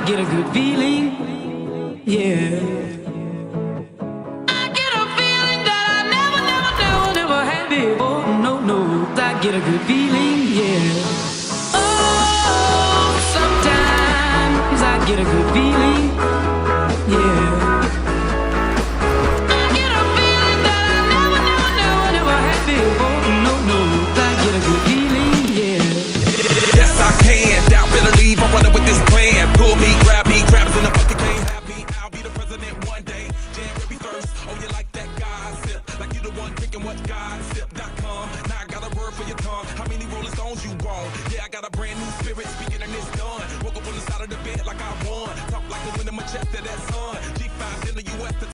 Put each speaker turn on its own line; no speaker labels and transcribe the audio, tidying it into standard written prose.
get a good feeling, yeah. I get a feeling that I never had before. No, no, I get a good feeling, yeah. Oh, sometimes I get a good feeling, yeah. I get a feeling that I never had before. No, no, I get a good feeling, yeah.
Yes, I can. Doubt, better leave. I'm running with this plan. Pull me, grab me, crabs in the bucket, can't have me. I'll be the president one day. January 1st. Oh, you like that gossip? Like you the one drinking what gossip.com. Now I got a word for your tongue. How many Rolling Stones you want? Yeah, I got a brand new spirit speaking and it's done. Woke up on the side of the bed like I won. Talk like the wind in my chest to that sun. G5 in the US.